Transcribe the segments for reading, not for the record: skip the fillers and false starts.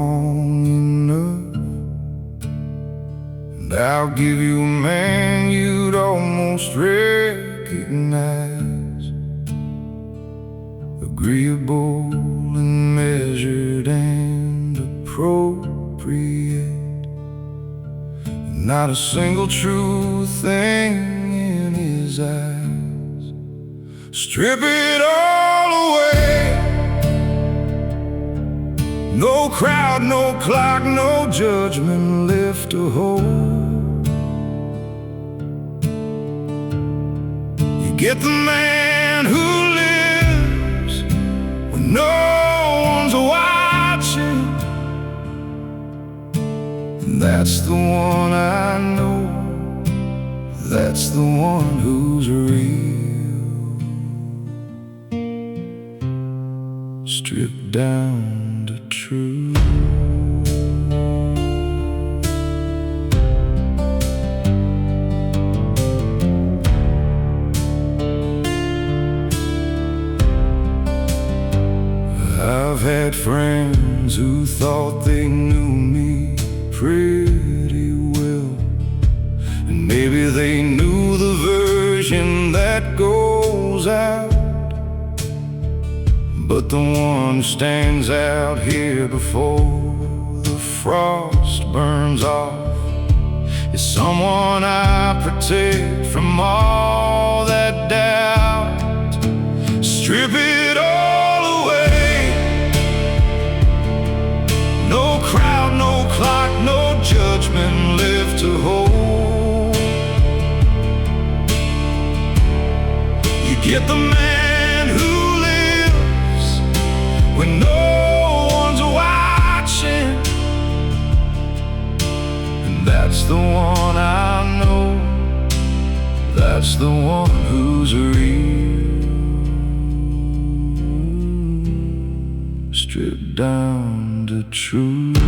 long enough, and I'll give you a man you'd almost recognize, agreeable and measured and appropriate, not a single true thing in his eyes. Strip it all away. No crowd, no clock, no judgment left to hold. You get the man who lives when no one's watching. That's the one I know. That's the one who's real. Stripped down to truth. I've had friends who thought they knew me pretty well, and maybe they knew the version that goes out. But the one who stands out here before the frost burns off is someone I protect from all that doubt. Strip it all away. No crowd, no clock, no judgment left to hold. You get the man who lives when no one's watching, and that's the one I know. That's the one who's real. Stripped down to truth.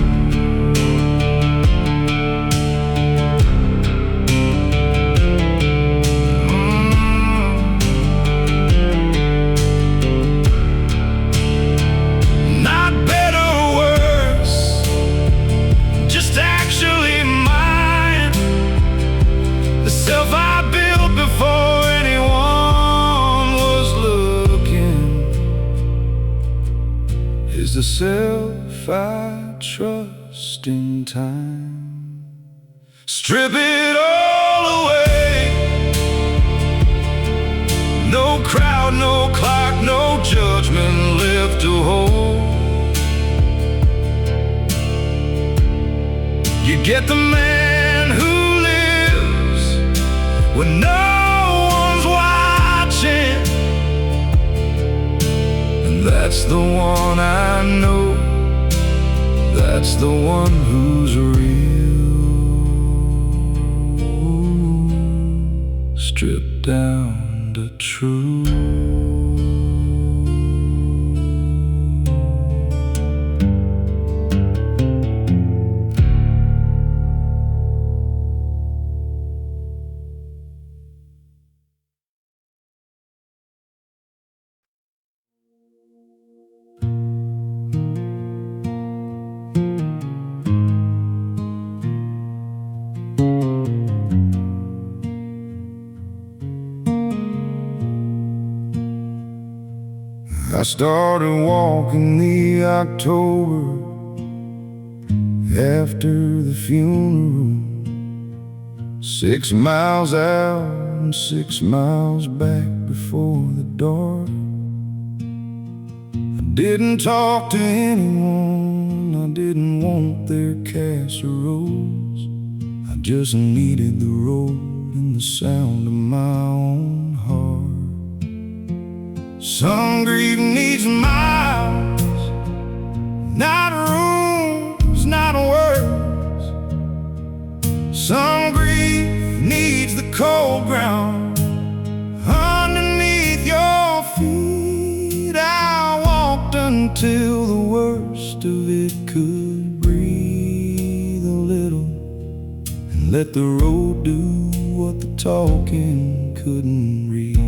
Is the self I trust in time. Strip it all away. No crowd, no clock, no judgment left to hold. You get the man who lives when no one's watching. That's the one I know. That's the one who's real. Stripped down to truth. I started walking the October after the funeral, 6 miles out and 6 miles back before the dark. I didn't talk to anyone, I didn't want their casseroles. I just needed the road and the sound of my own heart. Some grief needs miles, not rooms, not words. Some grief needs the cold ground underneath your feet. I walked until the worst of it could breathe a little, and let the road do what the talking couldn't reach.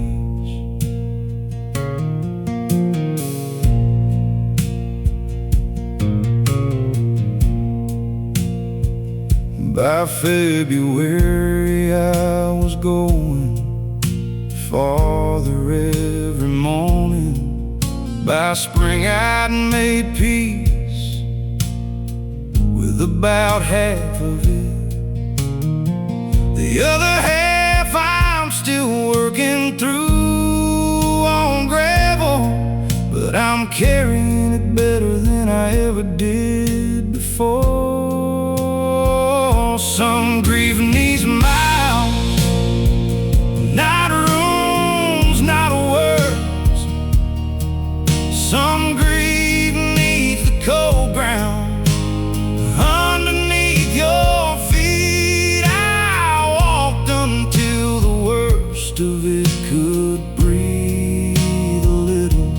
By February I was going farther every morning. By spring I'd made peace with about half of it. The other half I'm still working through on gravel, but I'm carrying it better than I ever did before. Some grief needs miles, not rooms, not words. Some grief needs the cold ground underneath your feet. I walked until the worst of it could breathe a little,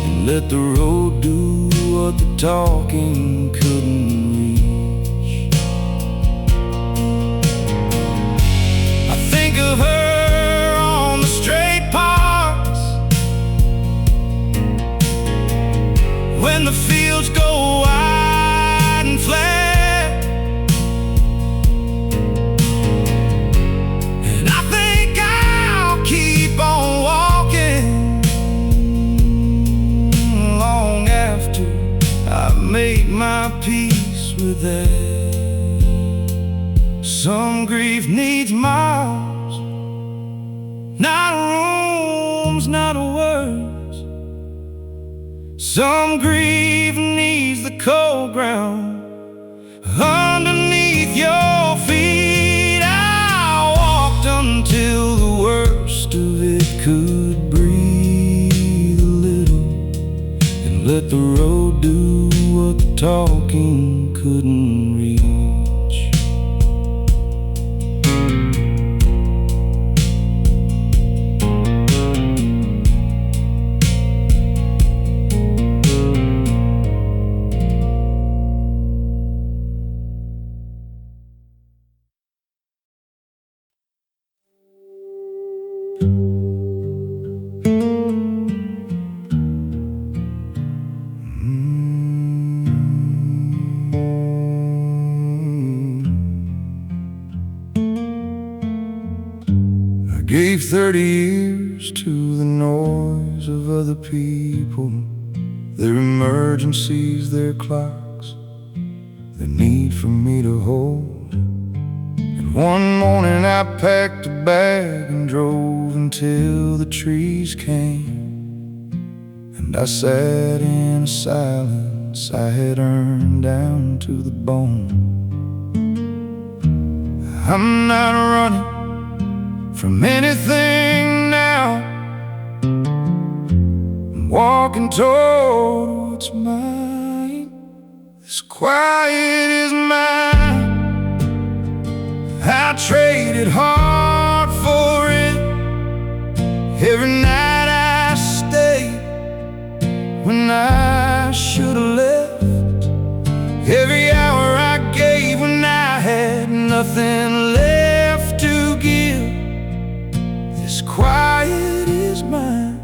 and let the road do what the talking couldn't reach. I think of her on the straight parts, when the fields go wide and flat, and I think I'll keep on walking long after I've made my peace with that. Some grief needs miles, not rooms, not words. Some grief needs the cold ground underneath your feet. I walked until the worst of it could breathe a little, and let the road do what the talking couldn't reach. Gave 30 years to the noise of other people, their emergencies, their clocks, the need for me to hold. And one morning I packed a bag and drove until the trees came, and I sat in a silence I had earned down to the bone. I'm not running from anything now, I'm walking toward what's mine. This quiet is mine. I traded hard for it. Every night I stayed when I should have left. Every hour I gave when I had nothing left to give. This quiet is mine.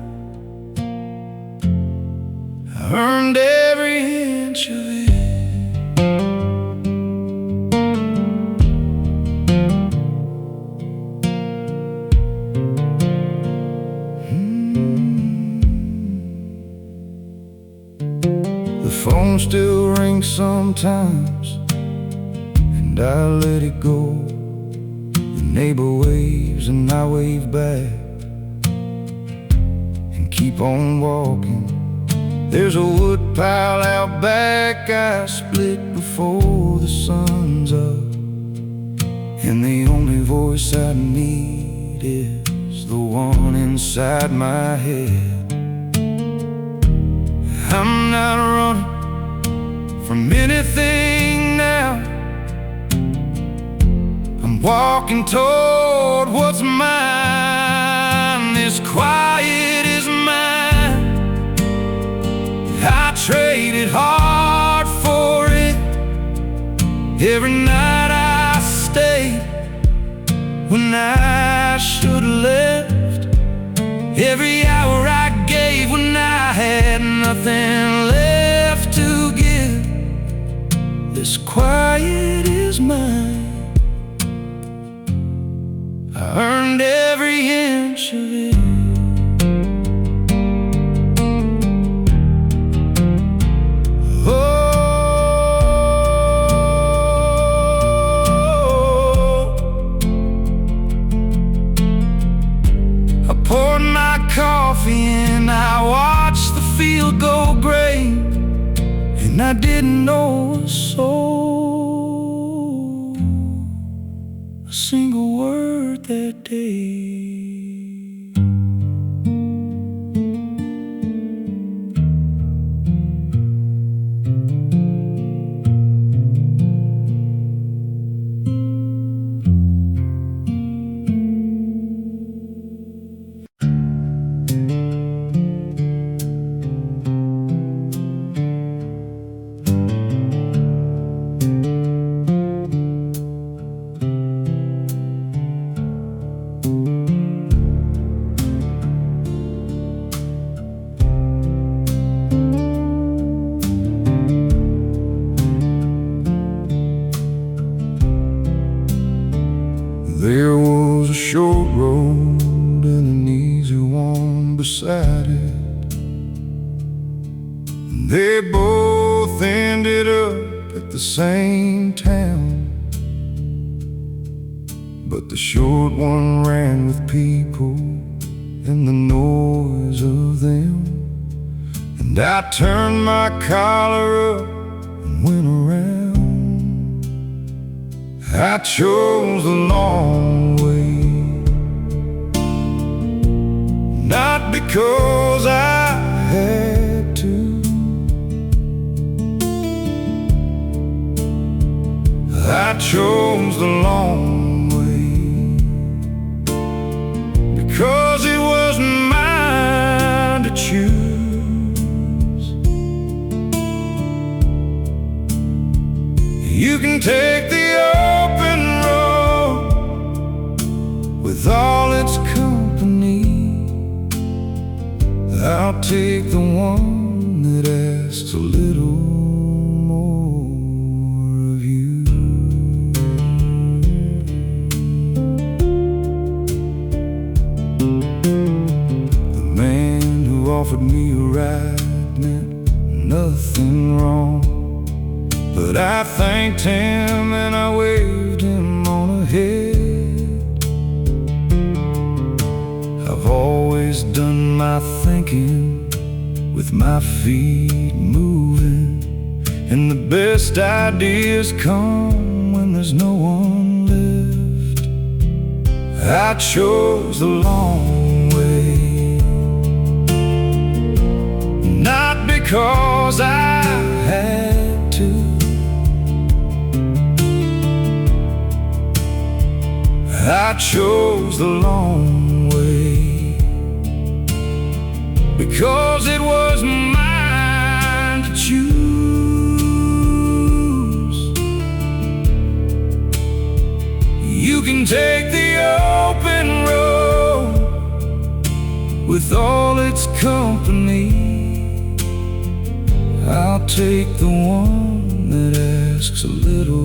I earned every inch of it. The phone still rings sometimes, and I let it go. The neighbor waves and I wave back and keep on walking. There's a wood pile out back I split before the sun's up, and the only voice I need is the one inside my head. I'm not running from anything now, I'm walking toward what's mine. This quiet is mine. I traded hard for it. Every night I stayed when I should have left. Every hour I gave when I had nothing left to give. This quiet is was mine. I earned every inch of it. Coffee and I watched the field go gray, and I didn't know a soul, a single word that day. There was a short road and an easy one beside it. They both ended up at the same town, but the short one ran with people and the noise of them. And I turned my collar up and went around. I chose the long way, not because I had to. I chose the long way because it was mine to choose. You can take the open road with all its company. I'll take the one that asks a little more of you. The man who offered me a ride meant nothing wrong, but I thanked him and I waved him on ahead. I've always done my thinking with my feet moving, and the best ideas come when there's no one left. I chose the long way, not because I had to. I chose the long way because it was mine to choose. You can take the open road with all its company. I'll take the one that asks a little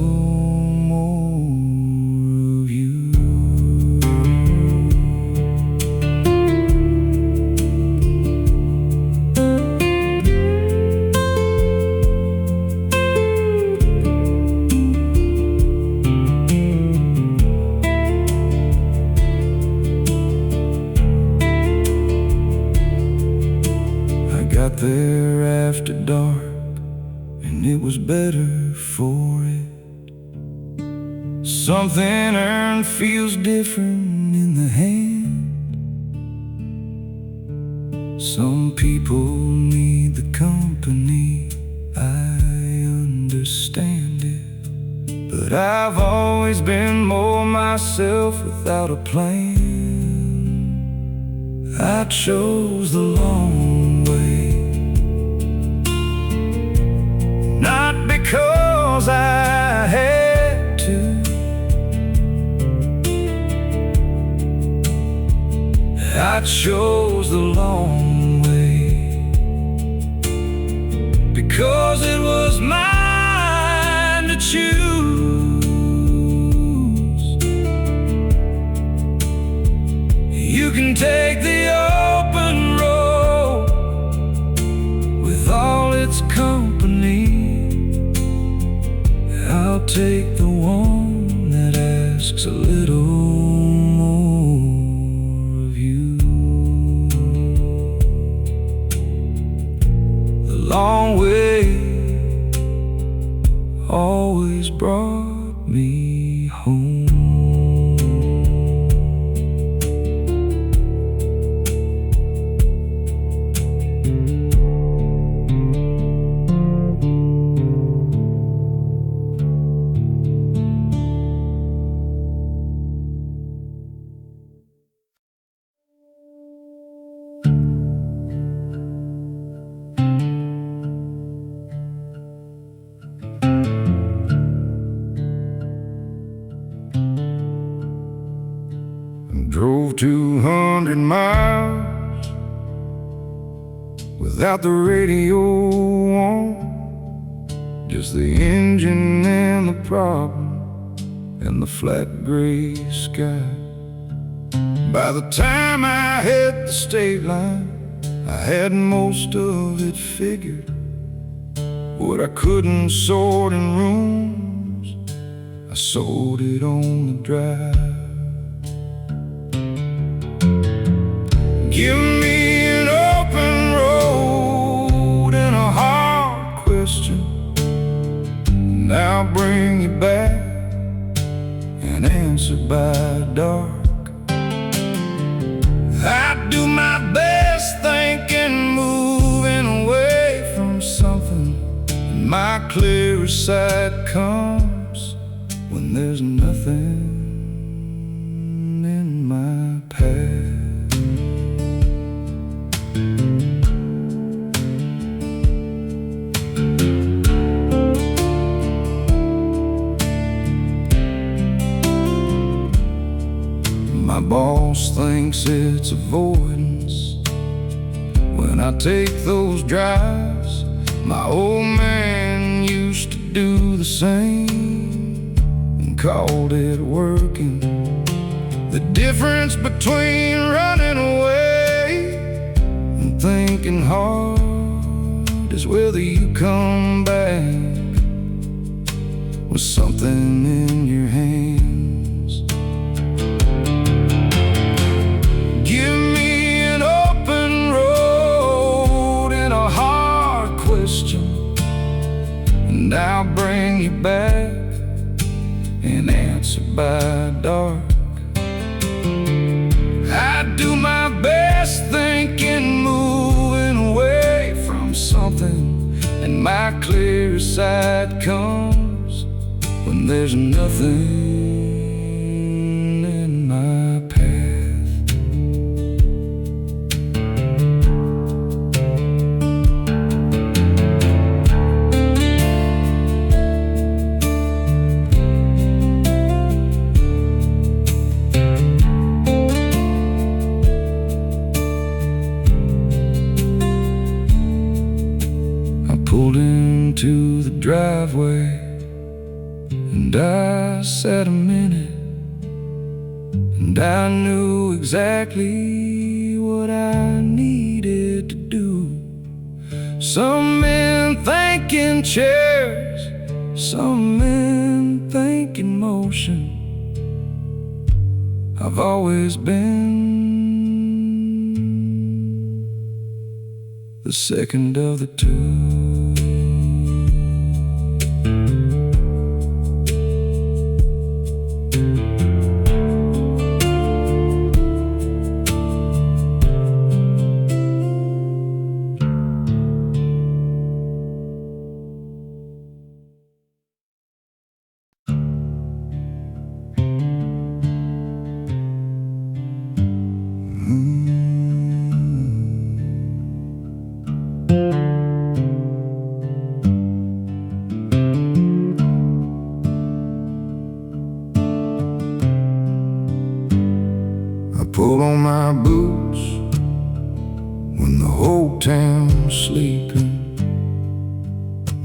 more of you. Got there after dark, and it was better for it. Something earned feels different in the hand. Some people need the company, I understand it, but I've always been more myself without a plan. I chose the long way, not because I had to. I chose the long way because it was mine to choose. I'll take the one that asks a little more of you. The long way always brought me home. Drove 200 miles without the radio on, just the engine and the problem and the flat gray sky. By the time I hit the state line, I had most of it figured. What I couldn't sort in rooms, I sold it on the drive. Give me an open road and a hard question, and I'll bring you back and answer by dark. I do my best thinking, moving away from something, and my clearest side comes when there's nothing in my past. My boss thinks it's avoidance when I take those drives. My old man used to do the same and called it working. The difference between running away and thinking hard is whether you come back with something in your hands. Give me an open road and a hard question, and I'll bring you back and answer by dark. I do my best thinking, moving away from something, and my clearest side comes when there's nothing in my path. Pulled into the driveway and I sat a minute, and I knew exactly what I needed to do. Some men thinking chairs, some men thinking motion. I've always been the second of the two. Pull on my boots when the whole town's sleeping.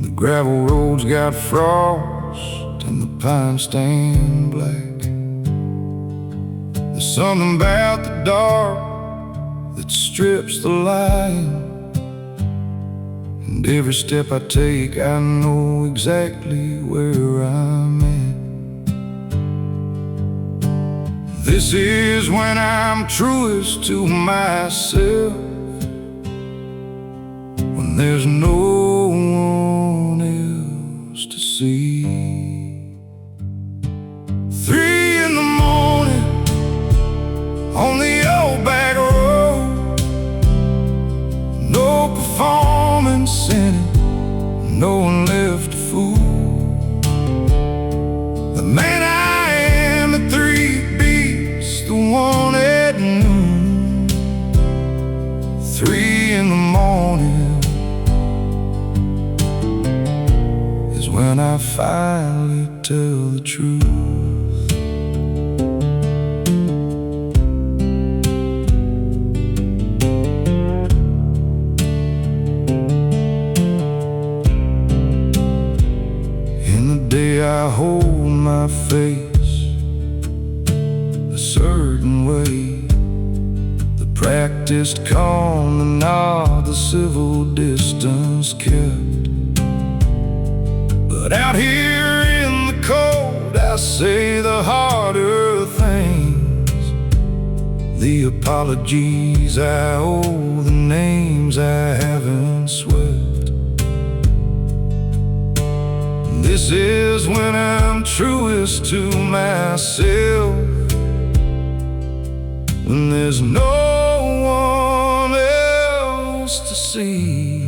The gravel roads got frost and the pines stained black. There's something about the dark that strips the light And every step I take, I know exactly where I'm at. This is when I'm truest to myself, when there's no one else to see. 3 in the morning on the old back road, no performance in it, no one left to fool. The man I am at 3 beats the one at noon. 3 in the morning is when I finally tell the truth. I hold my face a certain way, the practiced calm, the nod, the civil distance kept. But out here in the cold, I say the harder things, the apologies I owe, the names I haven't swept. This is when I'm truest to myself, when there's no one else to see.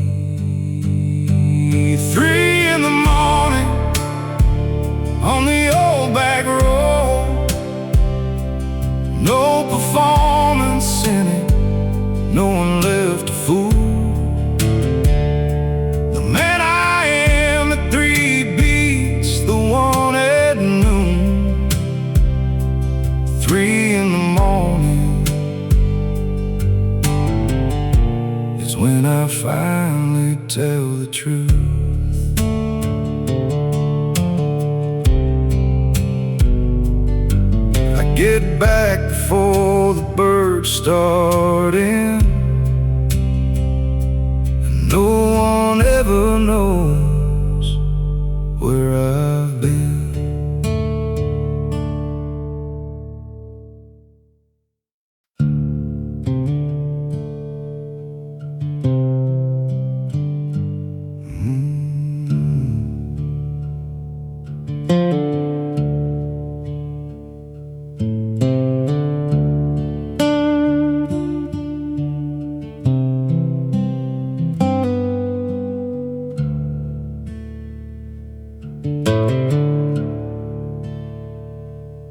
3 in the morning on the old back road, no performance in it, no one left to fool. When I finally tell the truth. I get back before the birds start in, and no one ever knows where I've been.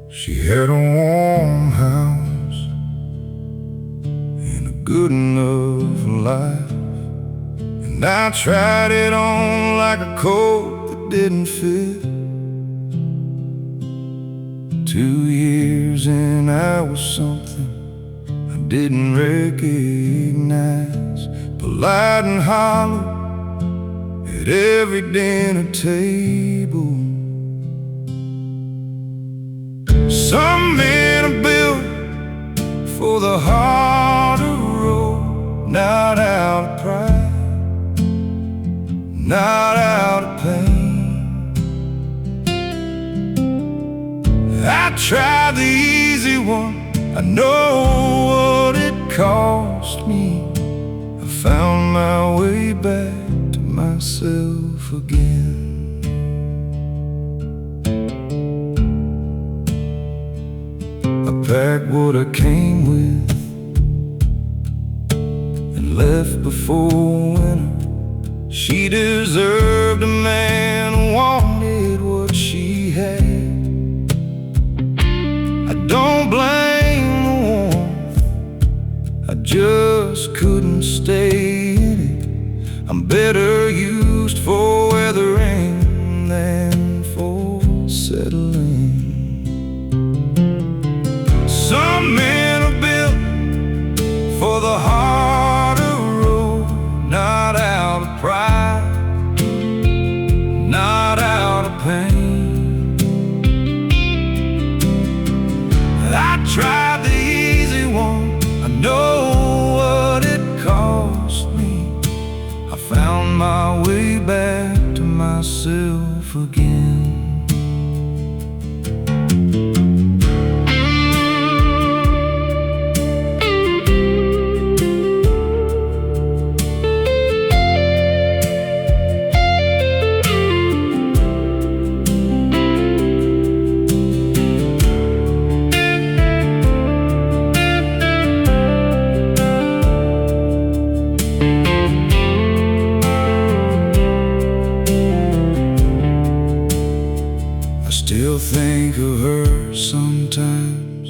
She had a warm house and a good enough life, and I tried it on like a coat that didn't fit. 2 years and I was something I didn't recognize, polite and hollow at every dinner table. Some men are built for the harder road, not out of pride, not out of pain. I tried the easy one, I know what it cost me. I found my way back to myself again. I packed what I came with and left before winter. She deserved a man who wanted what she had. I don't blame the warmth, I just couldn't stay in it. I'm better used for weathering than for settling. Some men are built for the harder road, not out of pride, not out of pain. still think of her sometimes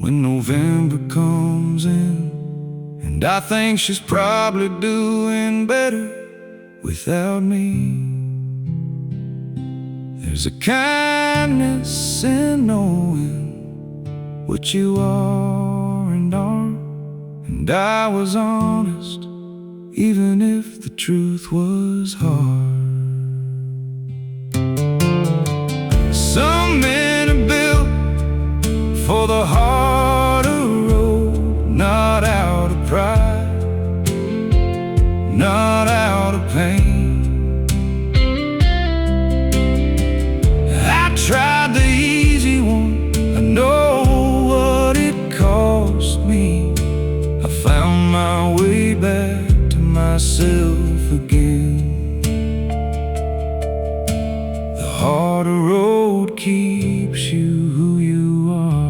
when November comes in, and I think she's probably doing better without me. There's a kindness in knowing what you are and aren't, and I was honest even if the truth was hard. Some men are built for the harder road, not out of pride, not out of pain. I tried the easy one, I know what it cost me. I found my way back to myself again. The harder road keeps you who you are.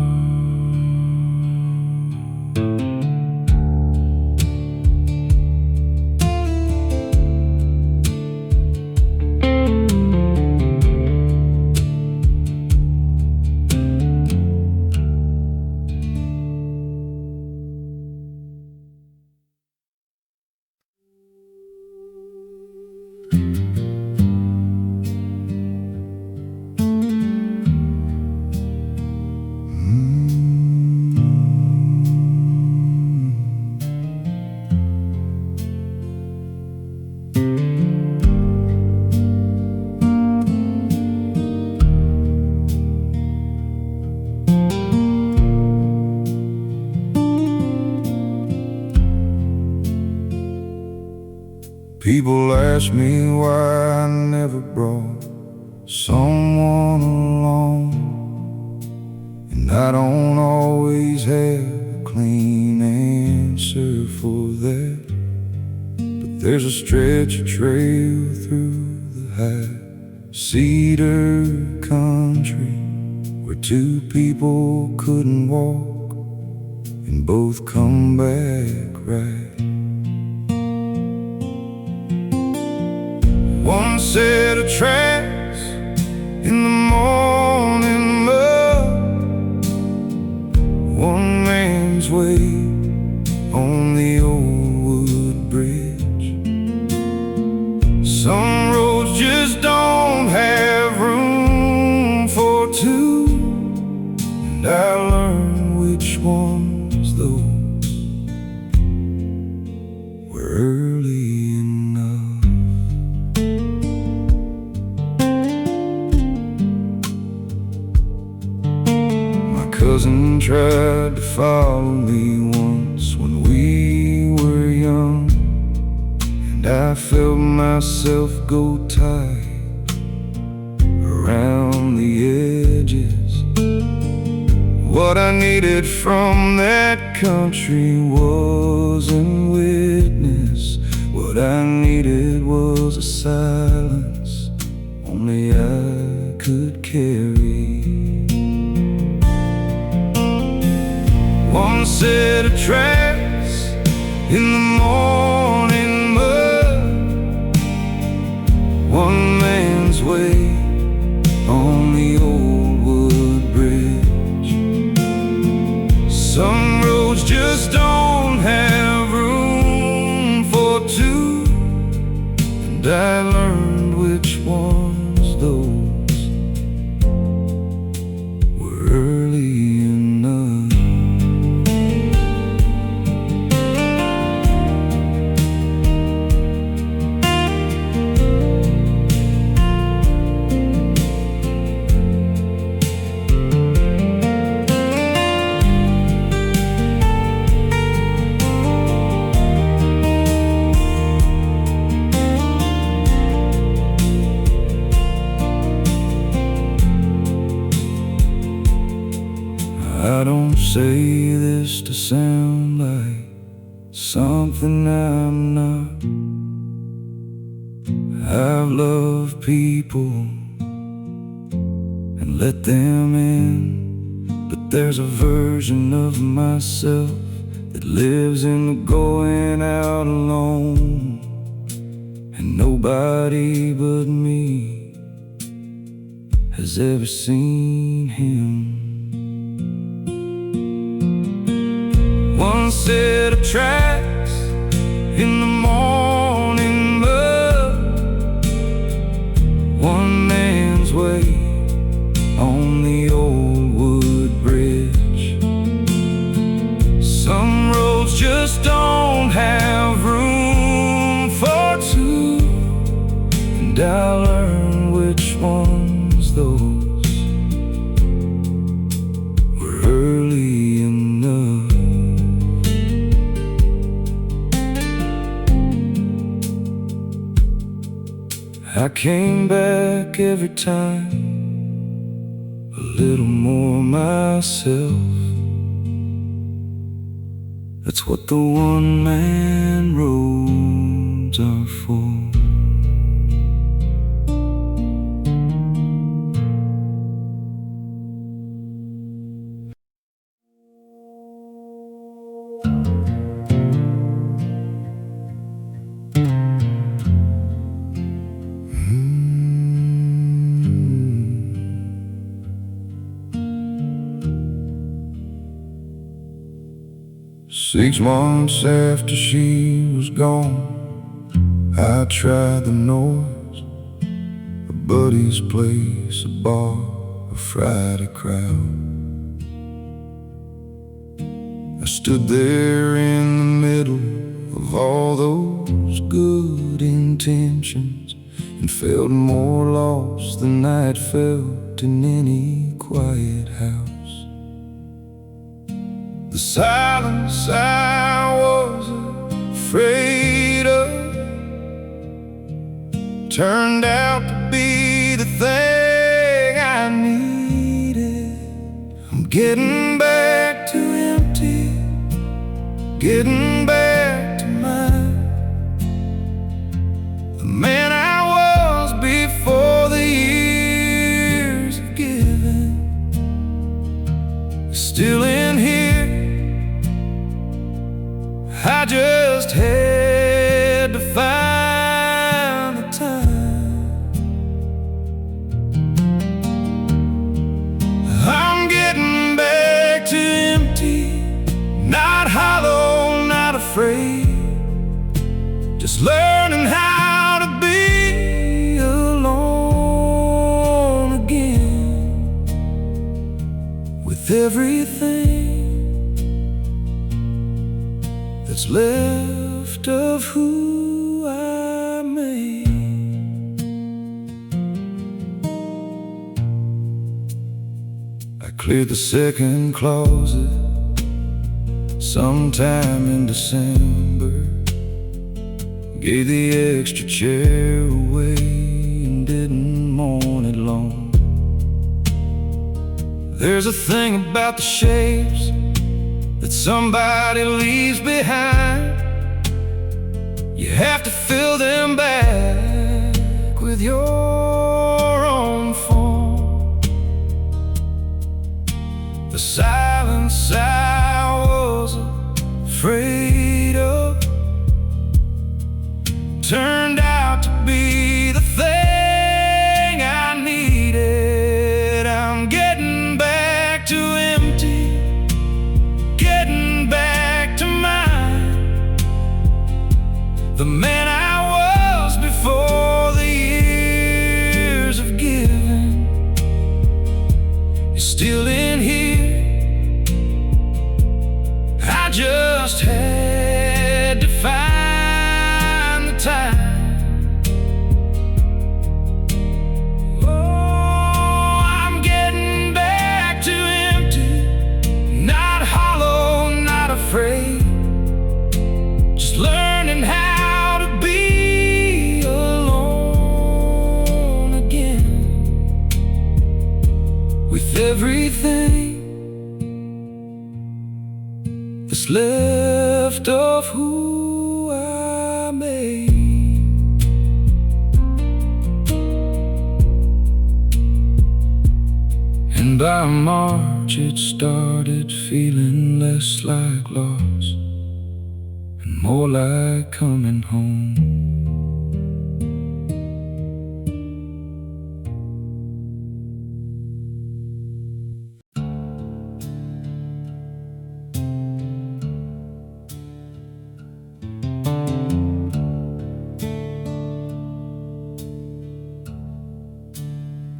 People ask me why I never brought someone along, and I don't always have a clean answer for that. But there's a stretch of trail through the high cedar country where two people couldn't walk and both come back right. One set of tracks in the morning mud, one man's way on the old wood bridge. Some roads just don't have room for two, and I learned which ones those were early enough. Cousin tried to follow me once when we were young, and I felt myself go tight around the edges. What I needed from that country wasn't witness. What I needed was a silence only I could carry. One set of tracks in the morning mud, one man's way on the old wood bridge. Some roads just don't have room for two, and I learned which ones those were early enough. I don't say this to sound like something I'm not. I've loved people and let them in, but there's a version of myself that lives in the going out alone, and nobody but me has ever seen him. One set of tracks in the morning mud, one man's way on the old wood bridge. Some roads just don't have room for two, and I'll learn which ones those were early enough. I came back every time a little more myself. That's what the one-man roads are for. Six months after she was gone, I tried the noise, a buddy's place, a bar, a Friday crowd. I stood there in the middle of all those good intentions and felt more lost than I had felt in any quiet house. The silence I was afraid of turned out to be the thing I needed. I'm getting back to empty, getting back to mine, the man I was before the years of giving. Still in here, I just had to find the time. I'm getting back to empty, not hollow, not afraid, just learning how to be alone again with everything that's left of who I made. I cleared the second closet sometime in December, gave the extra chair away and didn't mourn it long. There's a thing about the shapes that somebody leaves behind. You have to fill them back with your own form. The silence I was afraid of turned out to be the thing I needed. I'm getting back to empty, getting back to mine, the man I was before the years of giving is still in here. I just had to find the time. Oh, I'm getting back to empty, not hollow, not afraid, just learning how to be alone again with everything that's left of who I made. And by March it started feeling less like loss and more like coming home.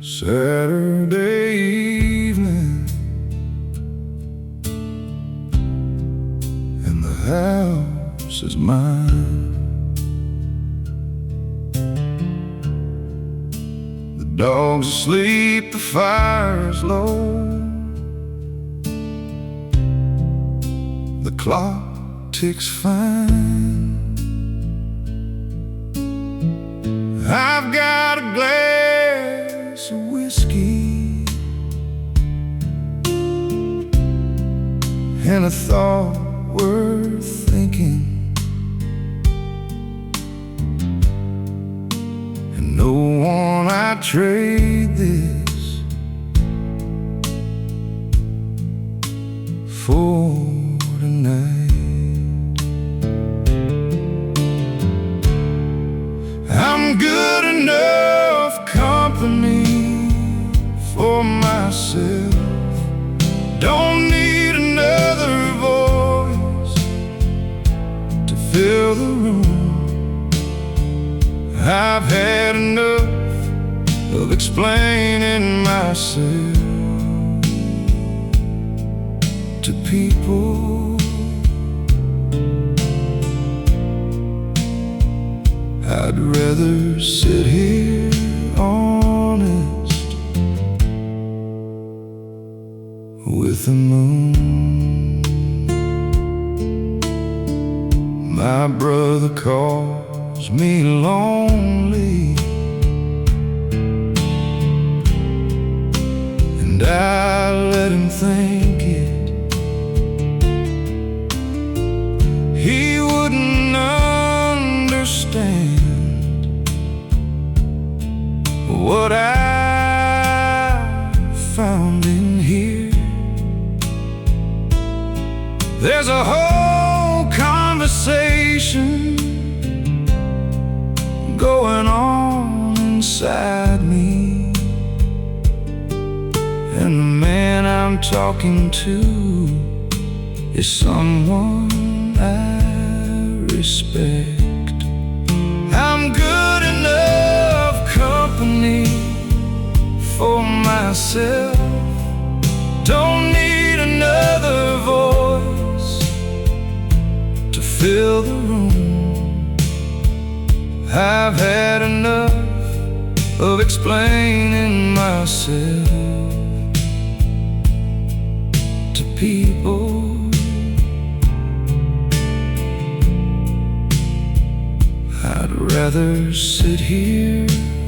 Saturday evening, and the house is mine. The dog's asleep, the fire's low, the clock ticks fine. I've got a glass of whiskey and a thought worth thinking, and no one I'd trade this for tonight. I'm good enough company for myself. Don't need another voice to fill the room. I've had enough of explaining myself to people. I'd rather sit here honest with the moon. My brother calls me lonely, and I let him think it. He wouldn't understand what I found in here. There's a whole conversation going on inside me, and the man I'm talking to is someone I respect. I'm good enough company for myself. Don't need another voice to fill the room. I've had enough of explaining myself to people. I'd rather sit here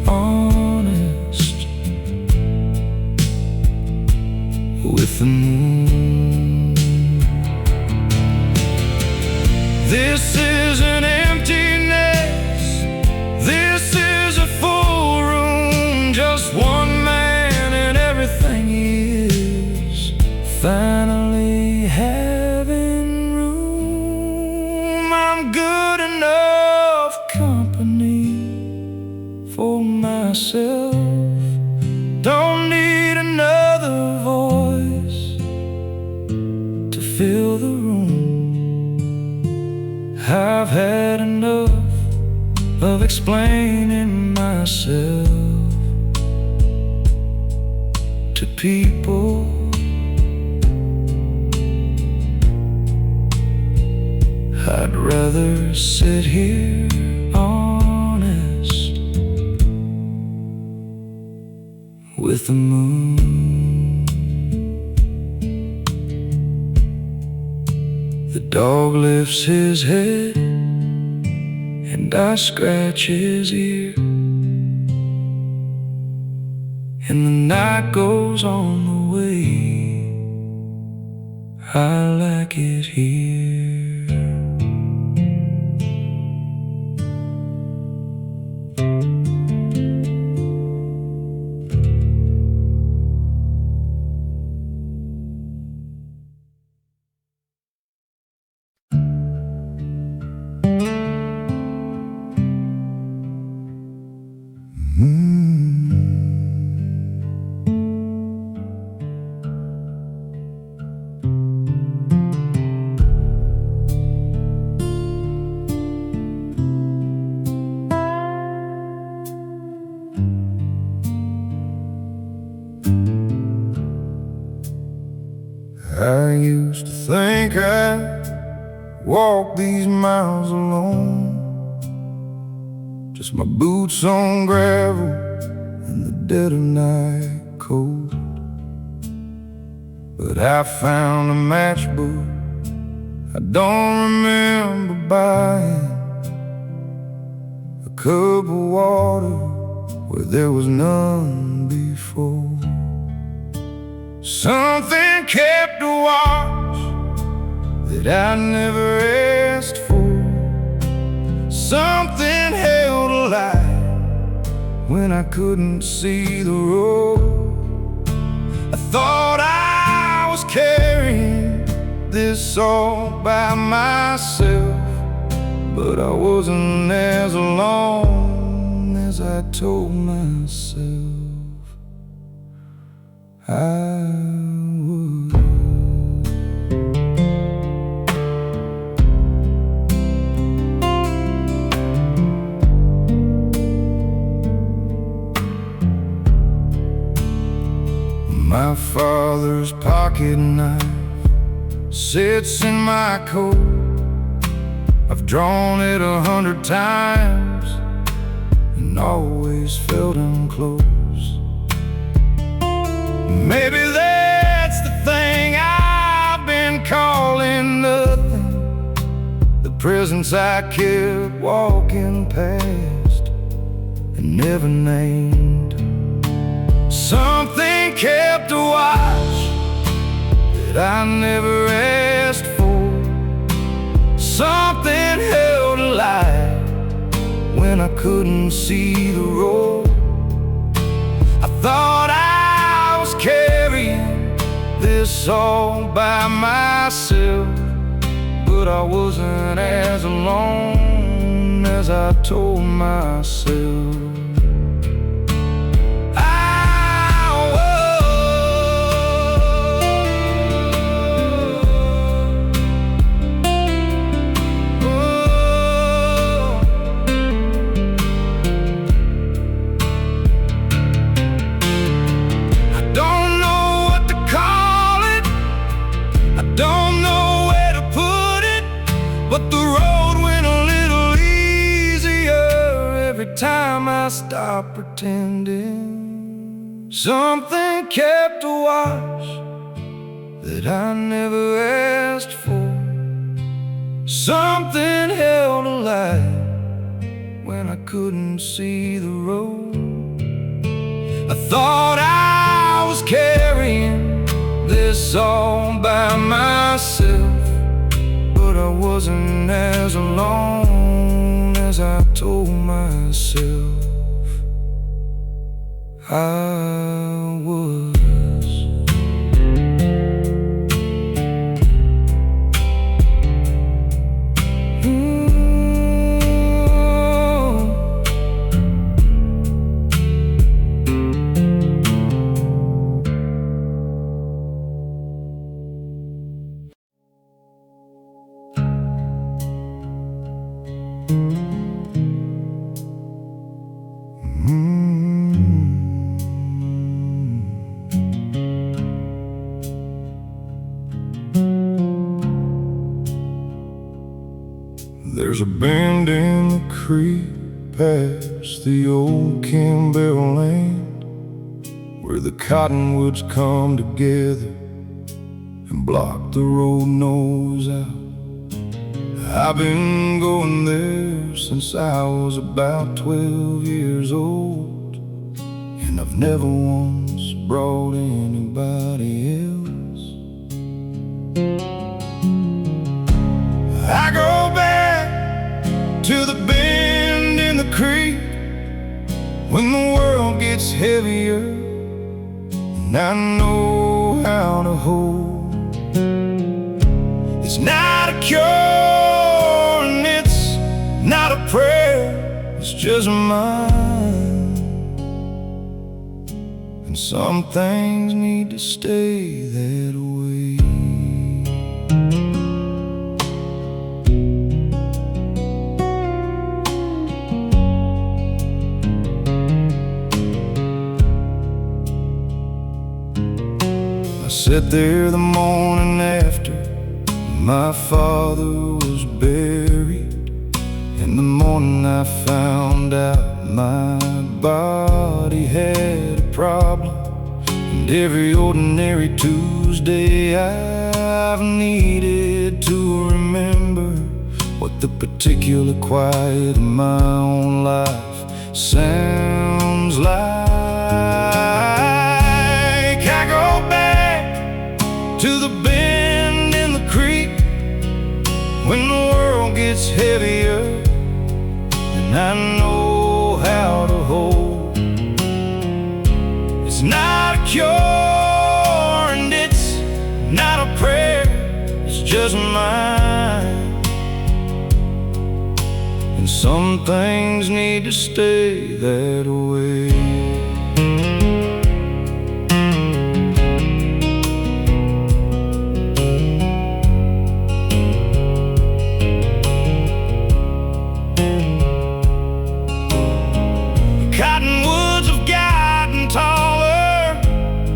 honest with the moon. This is an emptiness, this is a full room, just one man and everything he is finally having room. I'm good enough company for myself. Don't need another voice to fill the room. I've had enough of explaining myself to people. I'd rather sit here honest with the moon. The dog lifts his head and I scratch his ear, and the night goes on the way I like it here. I used to think I'd walk these miles alone, just my boots on gravel in the dead of night cold. But I found a matchbook I don't remember buying, a cup of water where there was none before. Something kept a watch that I never asked for. Something held a light when I couldn't see the road. I thought I was carrying this all by myself, but I wasn't as alone as I told myself I would. My father's pocket knife sits in my coat. I've drawn it 100 times and always felt him close. Maybe that's the thing I've been calling nothing, the presence I kept walking past and never named. Something kept a watch that I never asked for. Something held a light when I couldn't see the road. I thought I was carrying this all by myself, but I wasn't as alone as I told myself. But the road went a little easier every time I stopped pretending. Something kept a watch that I never asked for. Something held a light when I couldn't see the road. I thought I was carrying this all by myself, but I wasn't as alone as I told myself I was. There's a bend in the creek past the old Campbell land, where the cottonwoods come together and block the road nose out. I've been going there since I was about 12 years old, and I've never once brought anybody else. I go back to the bend in the creek when the world gets heavier, and I know how to hold. It's not a cure and it's not a prayer, it's just mine. And some things need to stay that way. I sat there the morning after my father was buried. In the morning I found out my body had a problem. And every ordinary Tuesday I've needed to remember what the particular quiet of my own life sounds like. I go back to the bend in the creek when the world gets heavier, and I know how to hold. It's not a cure and it's not a prayer, it's just mine. And some things need to stay that way. Cottonwoods have gotten taller,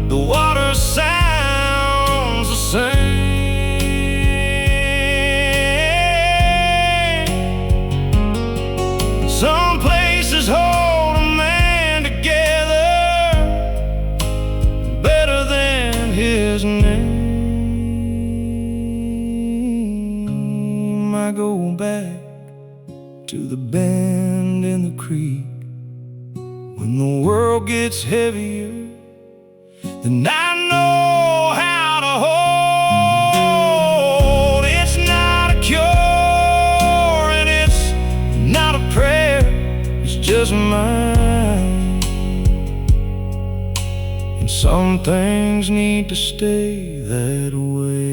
the water sounds the same. Some places hold a man together better than his name. I go back to the bend in the creek when the world gets heavier, then I know how to hold. It's not a cure and it's not a prayer, it's just mine. And some things need to stay that way.